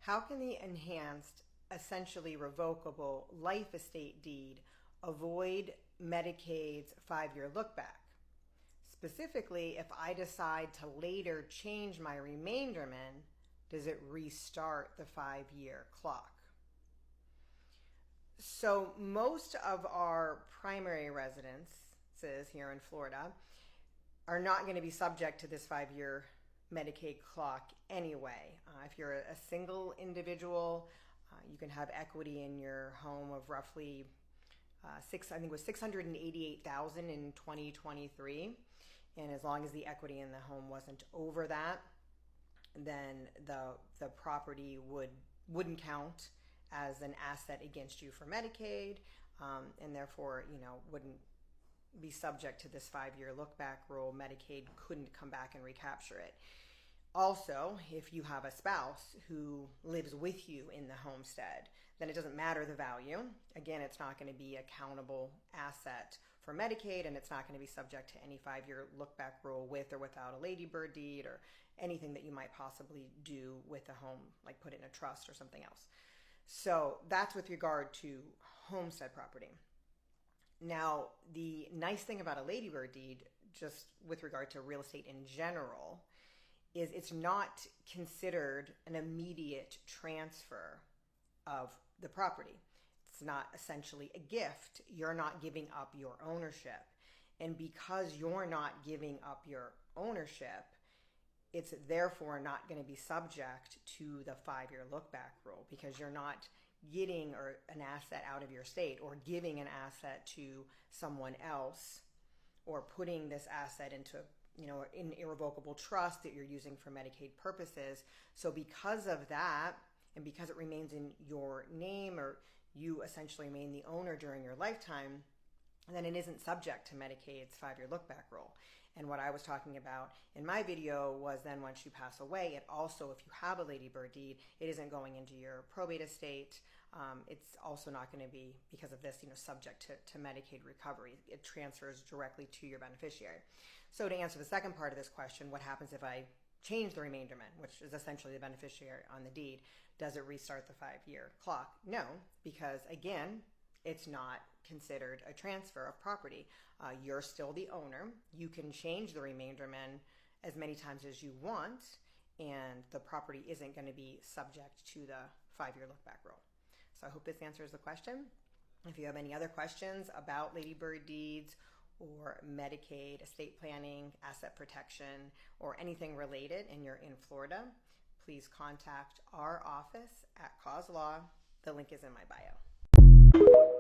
How can the enhanced, essentially revocable life estate deed avoid Medicaid's 5-year lookback? Specifically, if I decide to later change my remainderman, does it restart the 5-year clock? So most of our primary residences here in Florida are not going to be subject to this 5-year Medicaid clock anyway. If you're a single individual, you can have equity in your home of roughly I think it was $688,000 in 2023, and as long as the equity in the home wasn't over that, then the property wouldn't count as an asset against you for Medicaid, and therefore wouldn't be subject to this 5-year look-back rule. Medicaid couldn't come back and recapture it. Also, if you have a spouse who lives with you in the homestead, then it doesn't matter the value. Again, it's not going to be a countable asset for Medicaid, and it's not going to be subject to any 5-year look-back rule with or without a ladybird deed or anything that you might possibly do with a home, like put it in a trust or something else. So that's with regard to homestead property. Now, the nice thing about a ladybird deed, just with regard to real estate in general, is it's not considered an immediate transfer of the property. It's not essentially a gift. You're not giving up your ownership. And because you're not giving up your ownership, it's therefore not going to be subject to the 5-year look-back rule, because you're not getting an asset out of your estate or giving an asset to someone else or putting this asset into an irrevocable trust that you're using for Medicaid purposes. So because of that, and because it remains in your name, or you essentially remain the owner during your lifetime, then it isn't subject to Medicaid's 5-year look-back rule. And what I was talking about in my video was then once you pass away, it also, if you have a ladybird deed, it isn't going into your probate estate. It's also not going to be, because of this, subject to Medicaid recovery. It transfers directly to your beneficiary. So to answer the second part of this question, what happens if I change the remainderman, which is essentially the beneficiary on the deed? Does it restart the 5-year clock? No, because again, it's not considered a transfer of property. You're still the owner. You can change the remainderman as many times as you want, and the property isn't going to be subject to the 5-year look-back rule. So I hope this answers the question. If you have any other questions about ladybird deeds or Medicaid, estate planning, asset protection, or anything related, and you're in Florida, please contact our office at atCause Law. The link is in my bio.